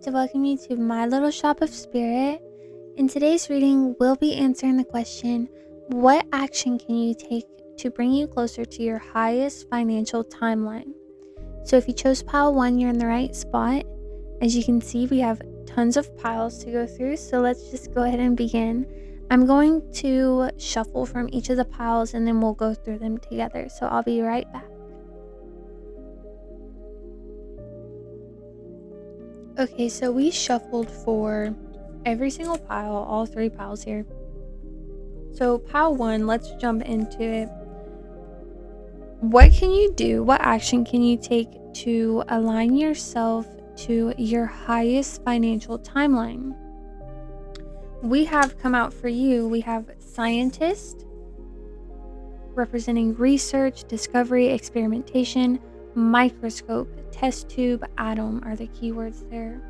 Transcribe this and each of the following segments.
like to welcome you to my little shop of spirit. In today's reading, we'll be answering the question, what action can you take to bring you closer to your highest financial timeline? So if you chose pile 1, you're in the right spot. As you can see, we have tons of piles to go through, so let's just go ahead and begin. I'm going to shuffle from each of the piles and then we'll go through them together, so I'll be right back. Okay, so we shuffled for every single pile, all 3 piles here. So pile 1, let's jump into it. What can you do? What action can you take to align yourself to your highest financial timeline? We have come out for you. We have scientist, representing research, discovery, experimentation. Microscope, test tube, atom are the keywords there.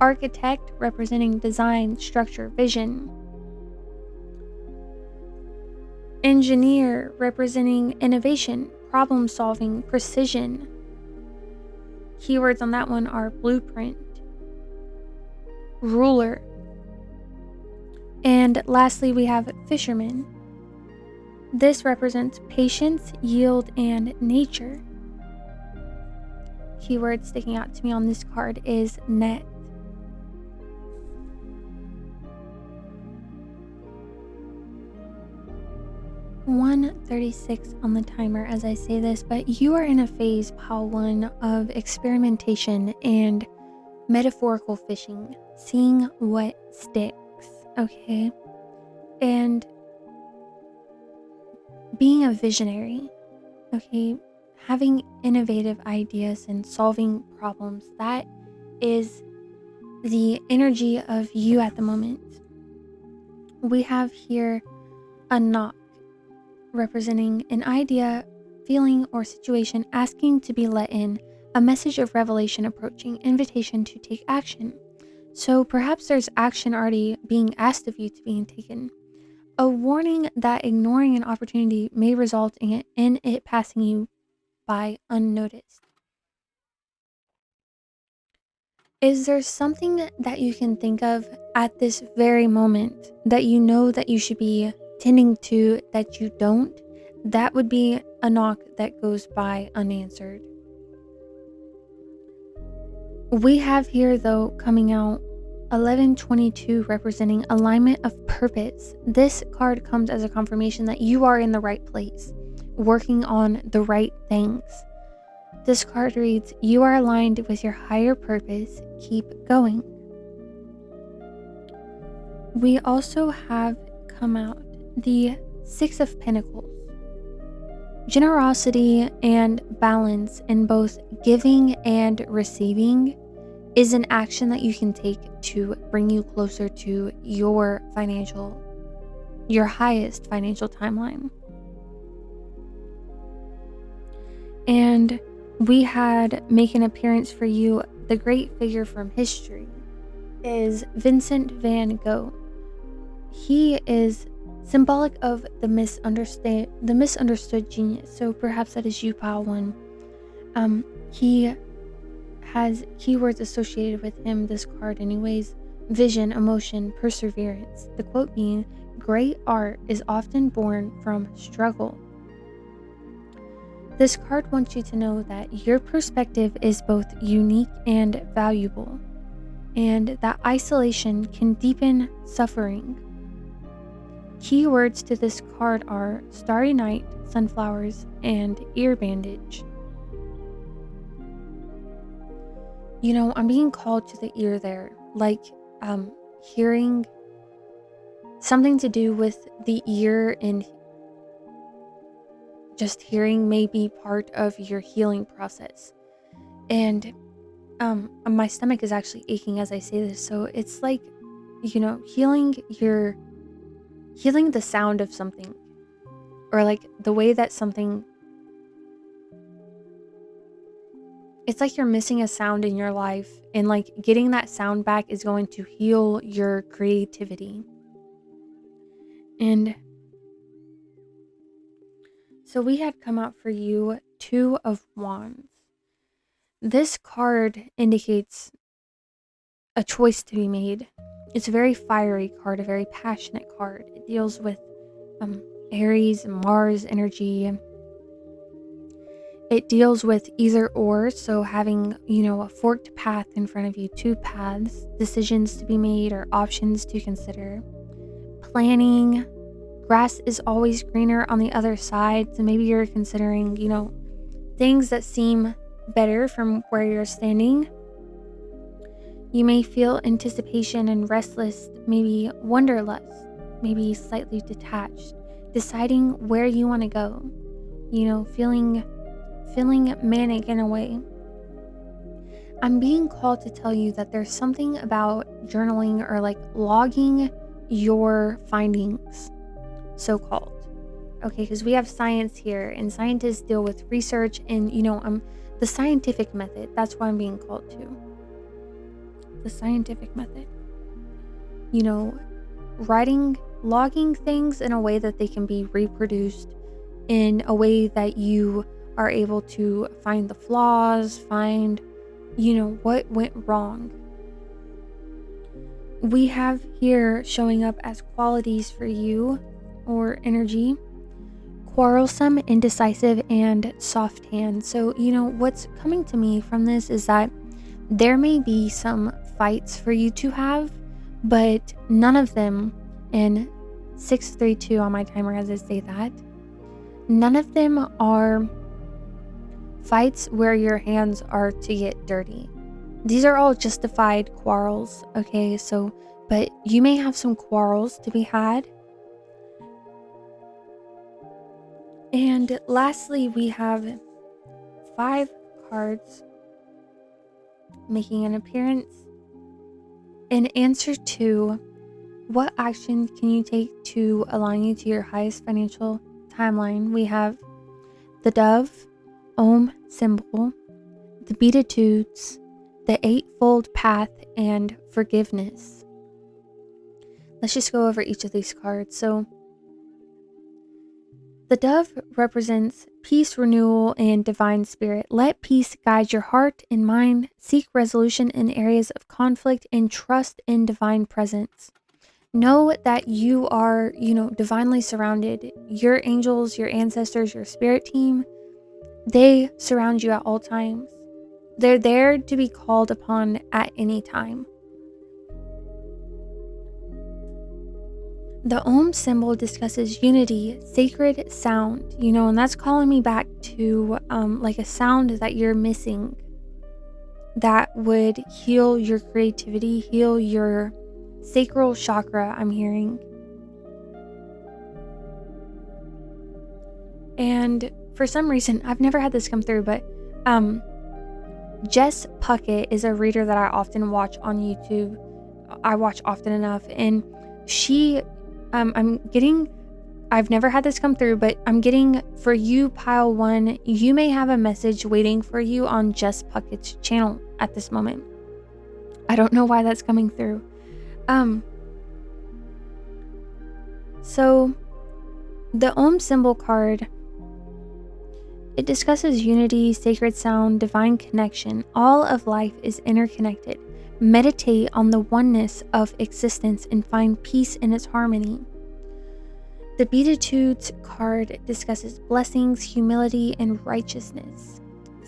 Architect, representing design, structure, vision. Engineer, representing innovation, problem solving, precision. Keywords on that one are blueprint, ruler. And lastly, we have fisherman. This represents patience, yield, and nature. Keyword sticking out to me on this card is net. $1:36 on the timer as I say this, but you are in a phase, pile 1, of experimentation and metaphorical fishing, seeing what sticks, okay? And being a visionary, okay? Having innovative ideas and solving problems, that is the energy of you at the moment. We have here a knock, representing an idea, feeling, or situation asking to be let in, a message of revelation approaching, invitation to take action. So perhaps there's action already being asked of you to being taken. A warning that ignoring an opportunity may result in it passing you by unnoticed. Is there something that you can think of at this very moment that you know that you should be tending to that you don't? That would be a knock that goes by unanswered. We have here, though, coming out 1122, representing alignment of purpose. This card comes as a confirmation that you are in the right place, working on the right things. This card reads, you are aligned with your higher purpose. Keep going. We also have come out the 6 of Pentacles. Generosity and balance in both giving and receiving is an action that you can take to bring you closer to your highest financial timeline. And we had make an appearance for you. The great figure from history is Vincent van Gogh. He is symbolic of the misunderstood genius. So perhaps that is you, pile 1. He has keywords associated with him, this card anyways: vision, emotion, perseverance. The quote being, great art is often born from struggle. This card wants you to know that your perspective is both unique and valuable, and that isolation can deepen suffering. Keywords to this card are starry night, sunflowers, and ear bandage. You know, I'm being called to the ear there, like hearing something to do with the ear, and just hearing may be part of your healing process. And my stomach is actually aching as I say this, so it's like, you know, healing the sound of something, or like the way that something, it's like you're missing a sound in your life, and like getting that sound back is going to heal your creativity. And so we had come out for you 2 of Wands. This card indicates a choice to be made. It's a very fiery card, a very passionate card. It deals with um, Aries and Mars energy. It deals with either or, so having, a forked path in front of you, two paths, decisions to be made or options to consider. Planning, grass is always greener on the other side, so maybe you're considering, things that seem better from where you're standing. You may feel anticipation and restless, maybe wanderlust, maybe slightly detached, deciding where you want to go, feeling manic in a way. I'm being called to tell you that there's something about journaling or like logging your findings, so called. Okay, because we have science here, and scientists deal with research and, the scientific method. That's what I'm being called to. The scientific method. Logging things in a way that they can be reproduced, in a way that you are able to find the flaws, find, what went wrong. We have here showing up as qualities for you or energy: quarrelsome, indecisive, and soft hand. So, what's coming to me from this is that there may be some fights for you to have, but none of them, and 632 on my timer as I say that, none of them are fights where your hands are to get dirty. These are all justified quarrels, okay? So, but you may have some quarrels to be had. And lastly, we have 5 cards making an appearance. In answer to what action can you take to align you to your highest financial timeline, we have the Dove, Om symbol, the Beatitudes, the Eightfold Path, and Forgiveness. Let's just go over each of these cards. So, the Dove represents peace, renewal, and divine spirit. Let peace guide your heart and mind. Seek resolution in areas of conflict and trust in divine presence. Know that you are, divinely surrounded. Your angels, your ancestors, your spirit team, they surround you at all times. They're there to be called upon at any time. The Om symbol discusses unity, sacred sound, and that's calling me back to like a sound that you're missing that would heal your creativity, heal your sacral chakra, I'm hearing. And for some reason, I've never had this come through, but Jess Puckett is a reader that I often watch on YouTube. I watch often enough, and she I've never had this come through, but I'm getting, for you, pile 1, you may have a message waiting for you on Jess Puckett's channel at this moment. I don't know why that's coming through. So the Om symbol card, it discusses unity, sacred sound, divine connection. All of life is interconnected. Meditate on the oneness of existence and find peace in its harmony. The Beatitudes card discusses blessings, humility, and righteousness.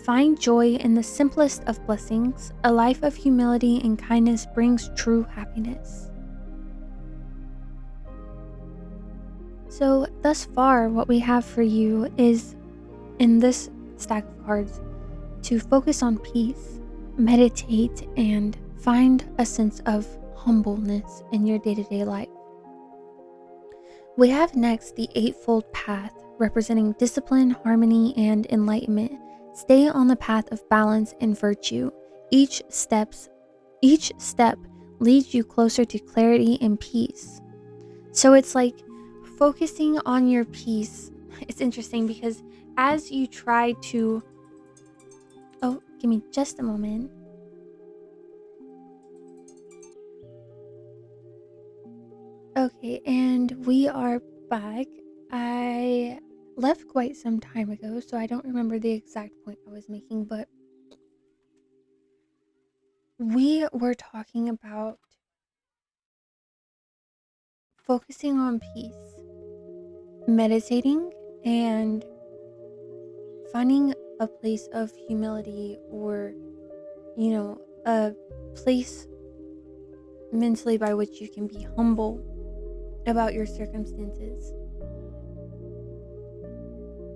Find joy in the simplest of blessings. A life of humility and kindness brings true happiness. So, thus far, what we have for you is, in this stack of cards, to focus on peace, meditate, and find a sense of humbleness in your day-to-day life. We have next the Eightfold Path, representing discipline, harmony, and enlightenment. Stay on the path of balance and virtue. Each step leads you closer to clarity and peace. So it's like focusing on your peace. It's interesting because as you try to... Oh, give me just a moment. Okay, and we are back. I left quite some time ago, so I don't remember the exact point I was making, but We were talking about focusing on peace, meditating, and finding a place of humility, or, a place mentally by which you can be humble about your circumstances.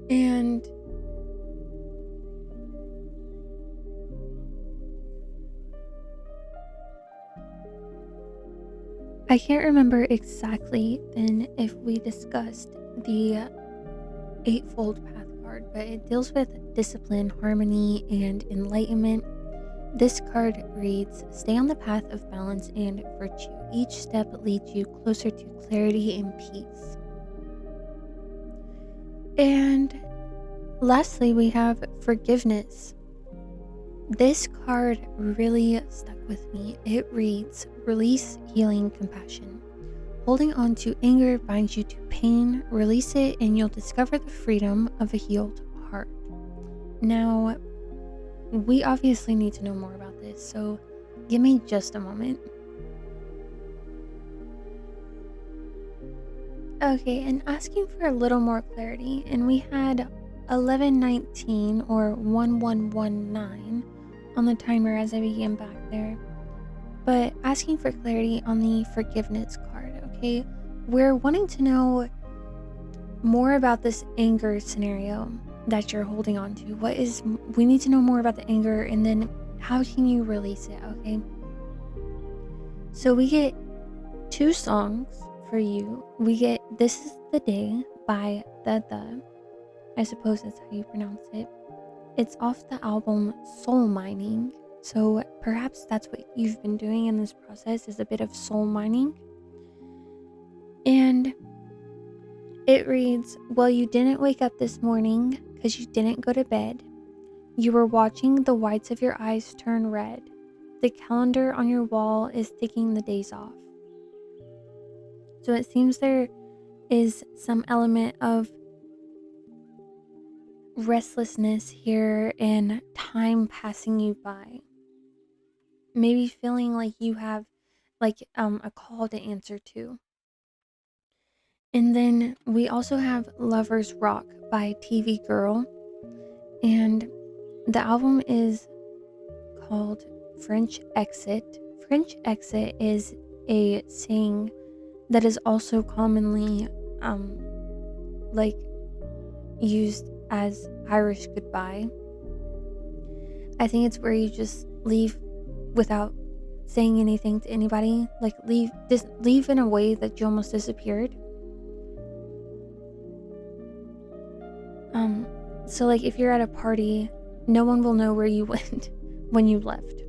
And I can't remember exactly then if we discussed the Eightfold Path card, but it deals with discipline, harmony, and enlightenment. This card reads: Stay on the path of balance and virtue. Each step leads you closer to clarity and peace. And lastly, we have forgiveness. This card really stuck with me. It reads: Release, healing, compassion. Holding on to anger binds you to pain. Release it and you'll discover the freedom of a healed heart. Now, we obviously need to know more about this, so give me just a moment. Okay, and asking for a little more clarity, and we had 1119 or 1119 on the timer as I began back there. But asking for clarity on the forgiveness card, okay? We're wanting to know more about this anger scenario that you're holding on to. We need to know more about the anger, and then how can you release it, okay? So we get two songs for you. We get This Is the Day by The. I suppose that's how you pronounce it. It's off the album Soul Mining. So perhaps that's what you've been doing in this process, is a bit of soul mining. And it reads: Well, you didn't wake up this morning because you didn't go to bed. You were watching the whites of your eyes turn red. The calendar on your wall is ticking the days off. So it seems there is some element of restlessness here and time passing you by. Maybe feeling like you have a call to answer to. And then we also have Lover's Rock by TV Girl. And the album is called French Exit. French Exit is a saying that is also commonly like used as Irish goodbye. I think it's where you just leave without saying anything to anybody, like leave in a way that you almost disappeared. So like if you're at a party, no one will know where you went when you left.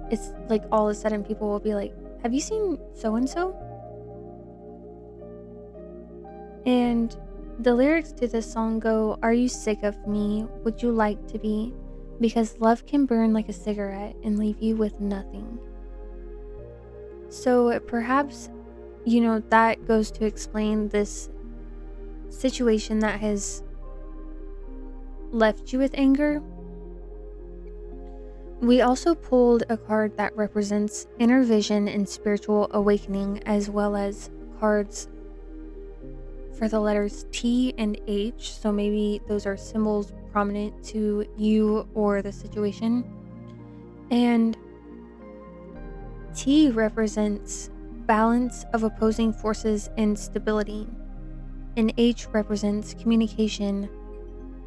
It's like all of a sudden people will be like, "Have you seen so and so?" And the lyrics to this song go: Are you sick of me? Would you like to be? Because love can burn like a cigarette and leave you with nothing. So perhaps, that goes to explain this situation that has left you with anger. We also pulled a card that represents inner vision and spiritual awakening, as well as cards for the letters T and H. So maybe those are symbols prominent to you or the situation. And T represents balance of opposing forces and stability. And H represents communication,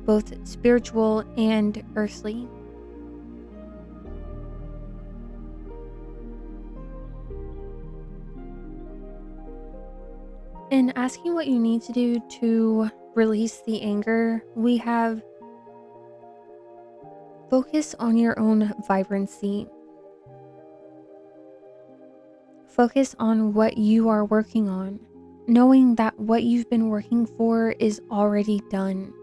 both spiritual and earthly. In asking what you need to do to release the anger, we have focus on your own vibrancy. Focus on what you are working on, knowing that what you've been working for is already done.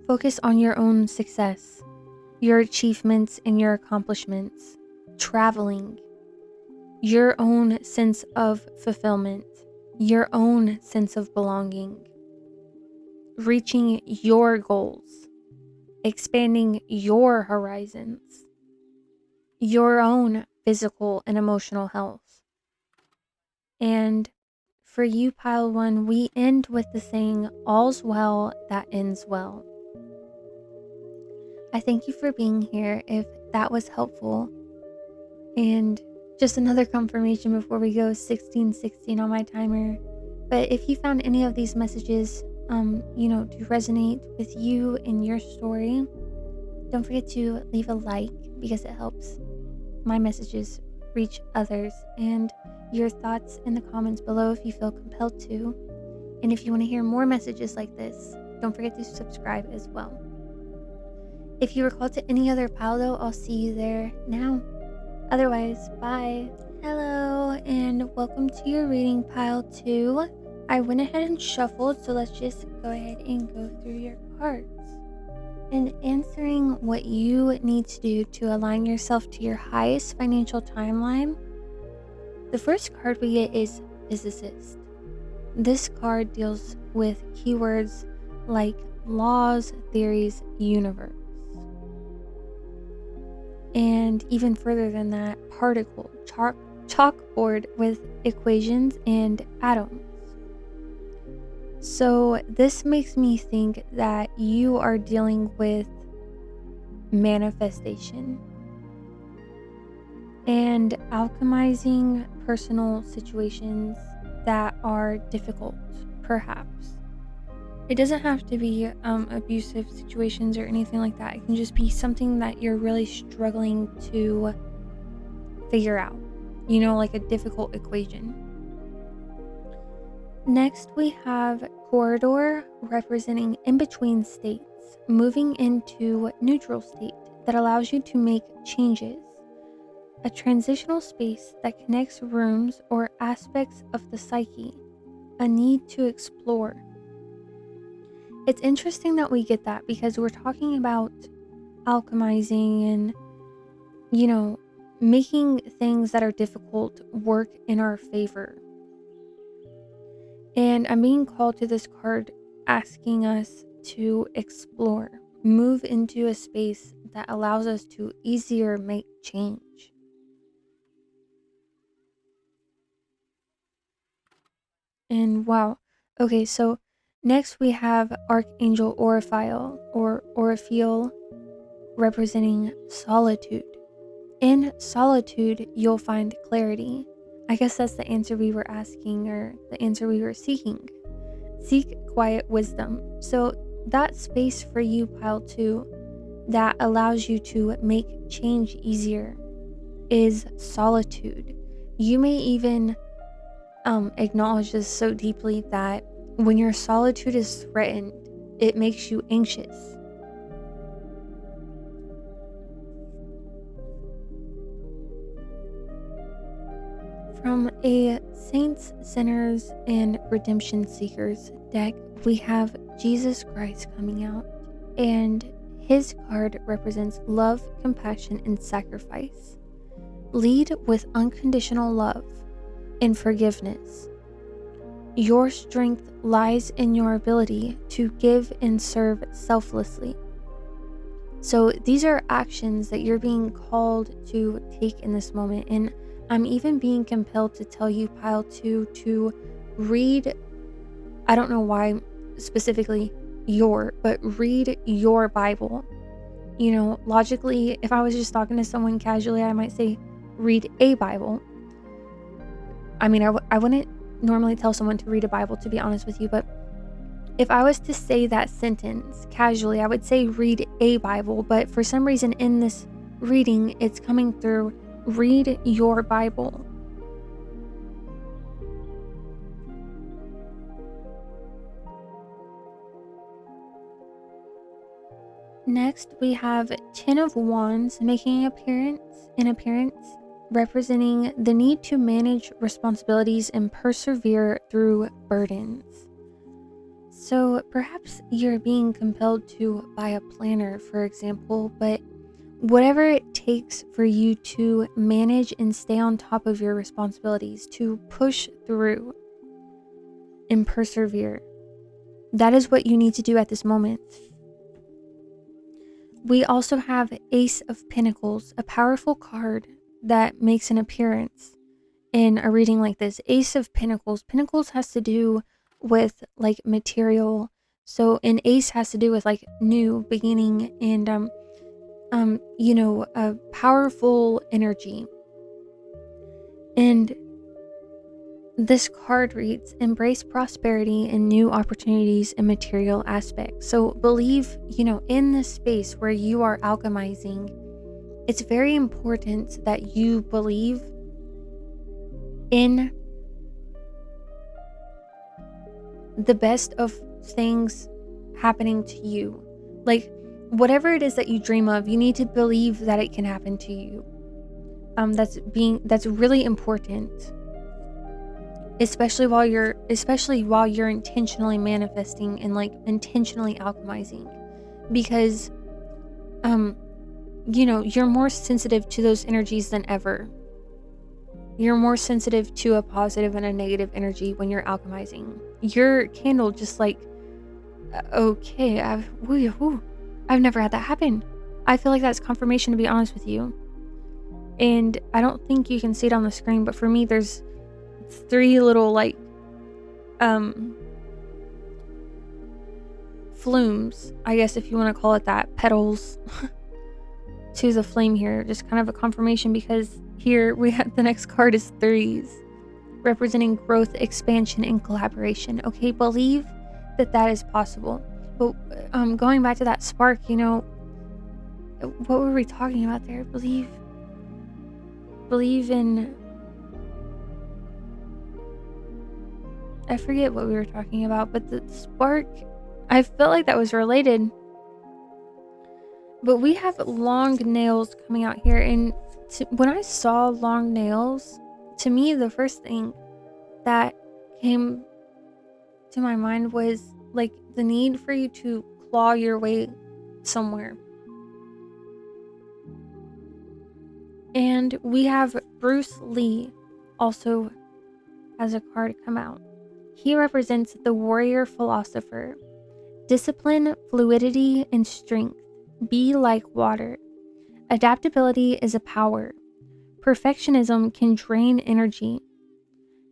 Focus on your own success, your achievements and your accomplishments, traveling, your own sense of fulfillment, your own sense of belonging, reaching your goals. expanding your horizons, your own physical and emotional health. And for you, Pile 1, we end with the saying, all's well that ends well. I thank you for being here if that was helpful. And just another confirmation before we go, 16:16 on my timer. But if you found any of these messages, to resonate with you and your story, don't forget to leave a like because it helps my messages reach others, and your thoughts in the comments below if you feel compelled to. And if you want to hear more messages like this, don't forget to subscribe as well. If you were called to any other pile though, I'll see you there now. Otherwise, bye. Hello, and welcome to your reading, Pile 2. I went ahead and shuffled, so let's just go ahead and go through your cards. And answering what you need to do to align yourself to your highest financial timeline, the first card we get is Physicist. This card deals with keywords like laws, theories, universe. And even further than that, particle, chalkboard with equations and atoms. So this makes me think that you are dealing with manifestation and alchemizing personal situations that are difficult, perhaps. It doesn't have to be abusive situations or anything like that. It can just be something that you're really struggling to figure out, like a difficult equation. Next, we have Corridor, representing in-between states, moving into neutral state that allows you to make changes. A transitional space that connects rooms or aspects of the psyche, a need to explore. It's interesting that we get that because we're talking about alchemizing and, making things that are difficult work in our favor. And I'm being called to this card asking us to explore, move into a space that allows us to easier make change. And wow. Okay, so next we have Archangel Oriphiel or Oriphiel, representing solitude. In solitude, you'll find clarity. I guess that's the answer we were asking, or the answer we were seeking. Seek quiet wisdom. So that space for you, Pile 2, that allows you to make change easier is solitude. You may even acknowledge this so deeply that when your solitude is threatened, it makes you anxious. From a Saints, Sinners, and Redemption Seekers deck, we have Jesus Christ coming out, and his card represents love, compassion, and sacrifice. Lead with unconditional love and forgiveness. Your strength lies in your ability to give and serve selflessly. So these are actions that you're being called to take in this moment, and I'm even being compelled to tell you, Pile 2, to read, I don't know why specifically but read your Bible. Logically, if I was just talking to someone casually, I might say, read a Bible. I mean, I wouldn't normally tell someone to read a Bible, to be honest with you, but if I was to say that sentence casually, I would say read a Bible, but for some reason in this reading, it's coming through read your Bible. Next, we have Ten of Wands making an appearance, representing the need to manage responsibilities and persevere through burdens. So perhaps you're being compelled to buy a planner, for example, but whatever it takes for you to manage and stay on top of your responsibilities, to push through and persevere, that is what you need to do at this moment. We also have Ace of Pentacles, a powerful card that makes an appearance in a reading like this. Ace of Pentacles. Pentacles has to do with like material. So an ace has to do with like new beginning and a powerful energy. And this card reads, embrace prosperity and new opportunities and material aspects. So believe, in this space where you are alchemizing, it's very important that you believe in the best of things happening to you. Like whatever it is that you dream of, you need to believe that it can happen to you. That's really important. Especially while you're intentionally manifesting and like intentionally alchemizing, because you're more sensitive to those energies than ever. You're more sensitive to a positive and a negative energy when you're alchemizing. Your candle just like, okay, I've never had that happen. I feel like that's confirmation, to be honest with you. And I don't think you can see it on the screen, but for me there's 3 little like flumes, I guess if you want to call it that, petals to the flame here. Just kind of a confirmation, because here we have the next card is 3s, representing growth, expansion, and collaboration. Okay, believe that is possible. But going back to that spark, what were we talking about there? Believe in, I forget what we were talking about, but the spark, I felt like that was related. But we have long nails coming out here, and when I saw long nails, to me the first thing that came to my mind was like the need for you to claw your way somewhere. And we have Bruce Lee also has a card come out. He represents the warrior philosopher. Discipline, fluidity, and strength. Be like water. Adaptability is a power. Perfectionism can drain energy.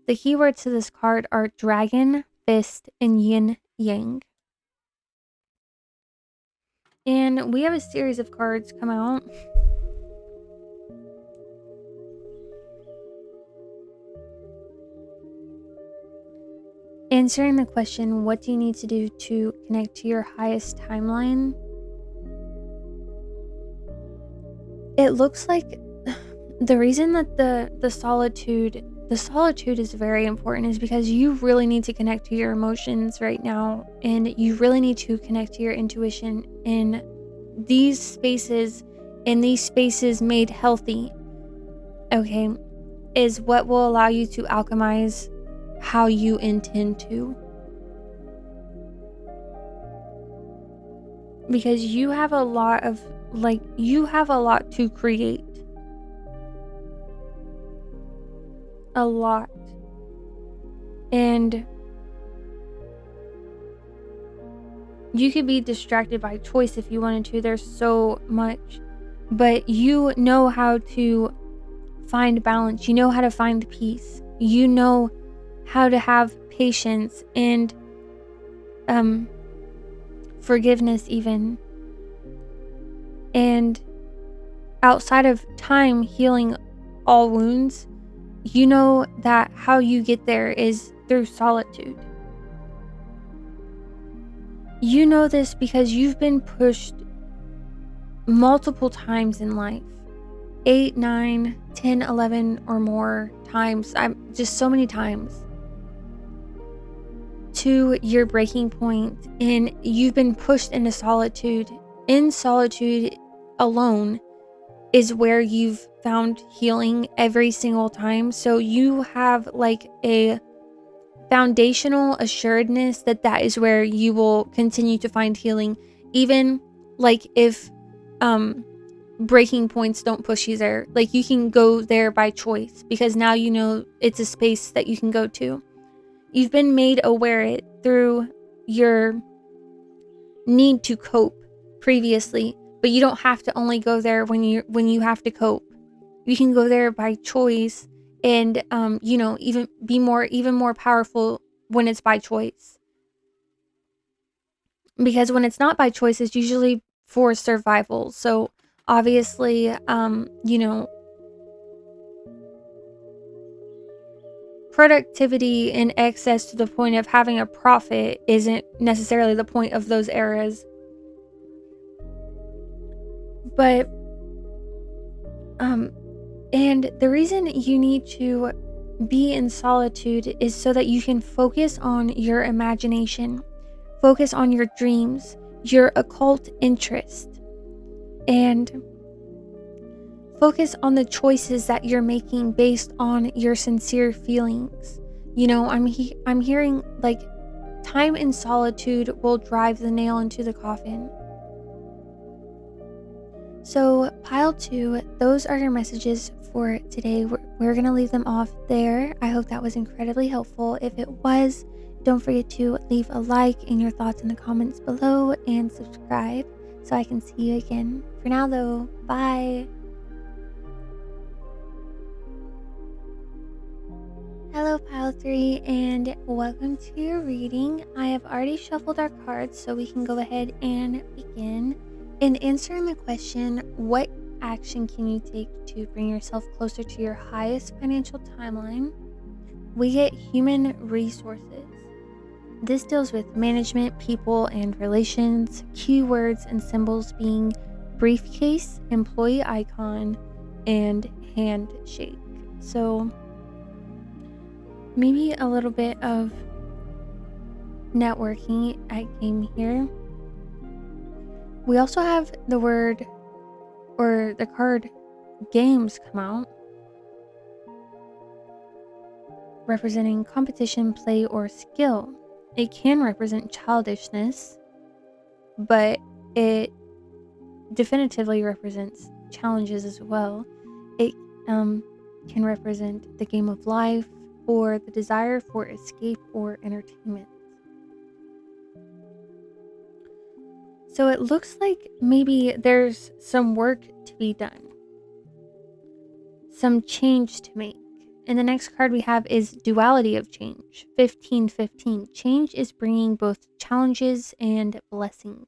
The keywords to this card are dragon, fist, and yin yang. And we have a series of cards come out. Answering the question, what do you need to do to connect to your highest timeline? It looks like the reason that the solitude is very important is because you really need to connect to your emotions right now, and you really need to connect to your intuition in these spaces made healthy, okay, is what will allow you to alchemize how you intend to. Because you have a lot to create. A lot. And you could be distracted by choice if you wanted to. There's so much. But you know how to find balance. You know how to find peace. You know how to have patience and forgiveness even. And outside of time healing all wounds, you know that how you get there is through solitude. You know this because you've been pushed multiple times in life. 8, 9, 10, 11 or more times. I'm just so many times to your breaking point, and you've been pushed into solitude. In solitude alone is where you've found healing every single time. So you have like a foundational assuredness that is where you will continue to find healing, even like if breaking points don't push you there. Like you can go there by choice because now you know it's a space that you can go to. You've been made aware it through your need to cope previously, but you don't have to only go there when you have to cope. You can go there by choice, and even more powerful when it's by choice. Because when it's not by choice, it's usually for survival. So obviously, productivity in excess to the point of having a profit isn't necessarily the point of those eras. But and the reason you need to be in solitude is so that you can focus on your imagination, focus on your dreams, your occult interest, and focus on the choices that you're making based on your sincere feelings. I'm hearing like time in solitude will drive the nail into the coffin. So, pile 2, those are your messages for today. We're going to leave them off there. I hope that was incredibly helpful. If it was, don't forget to leave a like and your thoughts in the comments below and subscribe so I can see you again. For now, though, bye. Hello, Pile 3, and welcome to your reading. I have already shuffled our cards, so we can go ahead and begin. In answering the question, what action can you take to bring yourself closer to your highest financial timeline? We get human resources. This deals with management, people, and relations. Keywords and symbols being briefcase, employee icon, and handshake. So maybe a little bit of networking at game here. We also have the word or the card games come out, representing competition, play, or skill. It can represent childishness, but it definitively represents challenges as well. It can represent the game of life or the desire for escape or entertainment. So it looks like maybe there's some work to be done, some change to make. And the next card we have is Duality of Change, 1515. Change is bringing both challenges and blessings.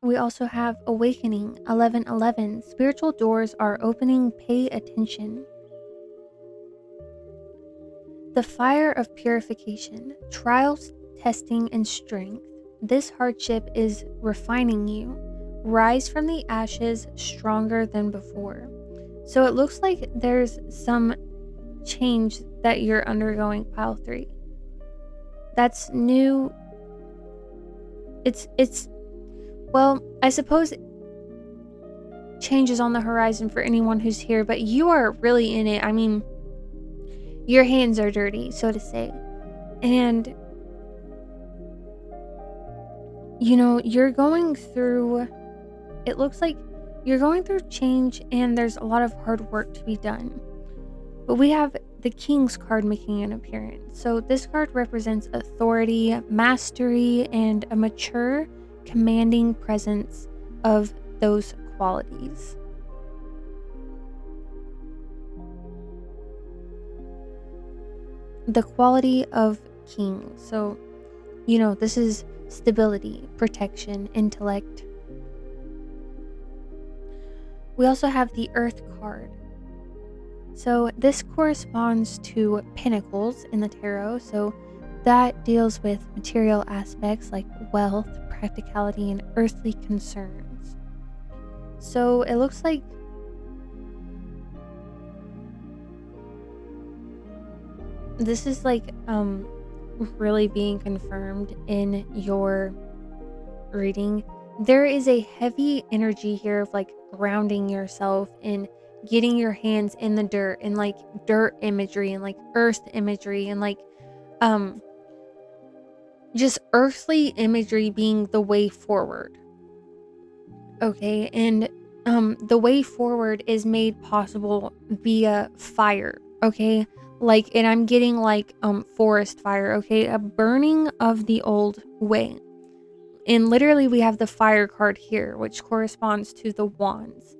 We also have Awakening, 1111. Spiritual doors are opening, pay attention. The fire of purification, trials, testing, and strength. This hardship is refining you. Rise from the ashes stronger than before. So it looks like there's some change that you're undergoing, Pile 3. That's new. Well, I suppose change is on the horizon for anyone who's here, but you are really in it. I mean, your hands are dirty, so to say. And, you're going through, it looks like you're going through change and there's a lot of hard work to be done. But we have the King's card making an appearance. So this card represents authority, mastery, and a mature, commanding presence of those qualities. The quality of King. So, this is stability, protection, intellect. We also have the Earth card. So this corresponds to Pentacles in the tarot. So that deals with material aspects like wealth, practicality, and earthly concerns. So it looks like this is like really being confirmed in your reading. There is a heavy energy here of like grounding yourself and getting your hands in the dirt and like dirt imagery and like earth imagery and like just earthly imagery being the way forward. Okay, and the way forward is made possible via fire. Okay, and I'm getting like forest fire. Okay, a burning of the old way. And literally we have the fire card here, which corresponds to the wands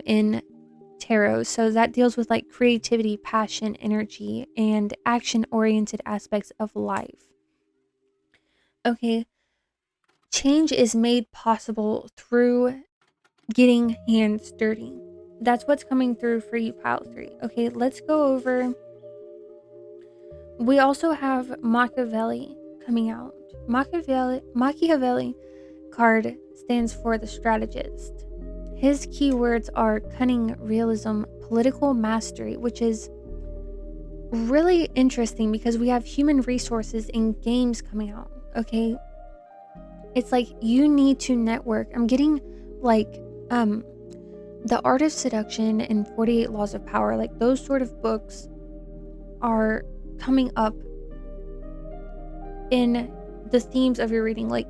in tarot. So that deals with like creativity, passion, energy, and action-oriented aspects of life. Okay, change is made possible through getting hands dirty. That's what's coming through for you, pile 3. Okay, let's go over. We also have Machiavelli coming out. Machiavelli card stands for the strategist. His keywords are cunning, realism, political mastery, which is really interesting because we have human resources in games coming out. Okay, it's like you need to network. I'm getting like The Art of Seduction and 48 Laws of Power, like those sort of books are coming up in the themes of your reading, like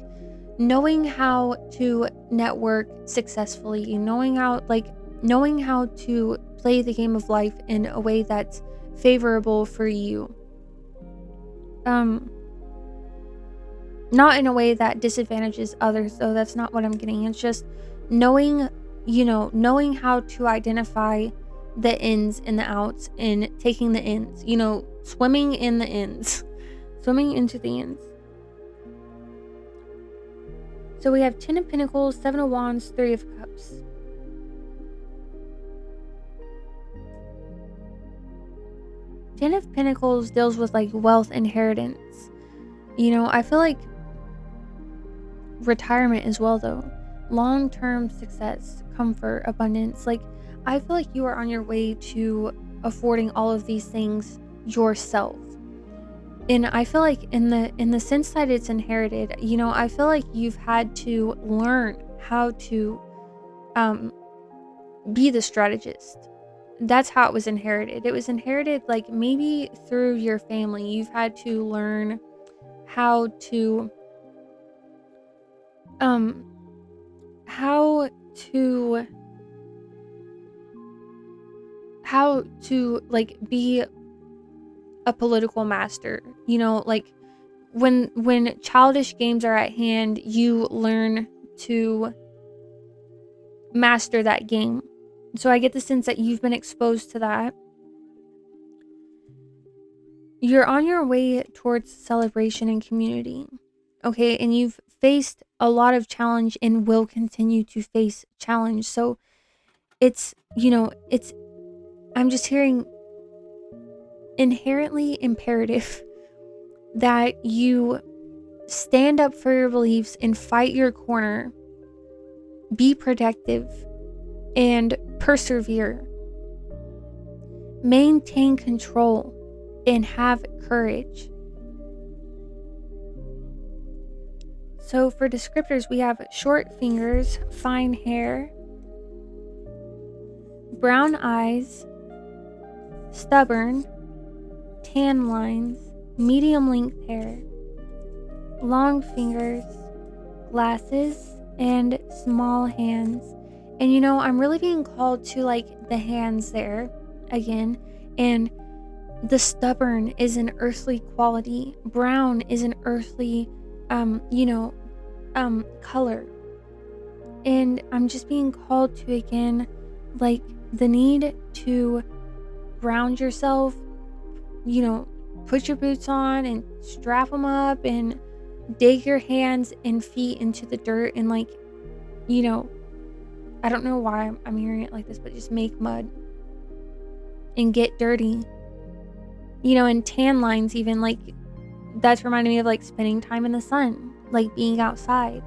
knowing how to network successfully, knowing how to play the game of life in a way that's favorable for you. Not in a way that disadvantages others, though. That's not what I'm getting. It's just knowing how to identify the ins and the outs and taking the ins, swimming in the ins, swimming into the ins. So we have 10 of Pentacles, 7 of Wands, 3 of Cups. Ten of Pentacles deals with like wealth, inheritance. I feel like retirement as well, though. Long-term success, comfort, abundance. Like, I feel like you are on your way to affording all of these things yourself. And I feel like in the sense that it's inherited, I feel like you've had to learn how to be the strategist. That's how it was inherited. It was inherited like maybe through your family. You've had to learn how to like be a political master. Like when childish games are at hand, you learn to master that game. So I get the sense that you've been exposed to that. You're on your way towards celebration and community. Okay, and you've faced a lot of challenge and will continue to face challenge. So I'm just hearing inherently imperative that you stand up for your beliefs and fight your corner, be protective, and persevere. Maintain control and have courage. So for descriptors, we have short fingers, fine hair, brown eyes, stubborn, tan lines, medium length hair, long fingers, glasses, and small hands. And I'm really being called to like the hands there again. And the stubborn is an earthly quality. Brown is an earthly color. And I'm just being called to again like the need to ground yourself, put your boots on and strap them up and dig your hands and feet into the dirt and I don't know why I'm hearing it like this, but just make mud and get dirty. And tan lines, even like that's reminding me of like spending time in the sun, like being outside.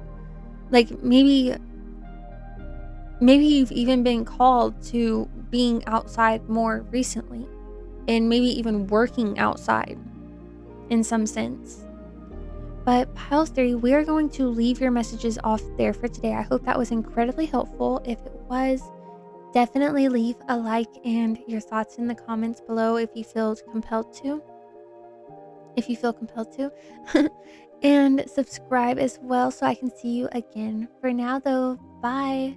Like maybe you've even been called to being outside more recently, and maybe even working outside in some sense. But pile 3, we are going to leave your messages off there for today. I hope that was incredibly helpful. If it was, definitely leave a like and your thoughts in the comments below if you feel compelled to. And subscribe as well so I can see you again. For now though, bye.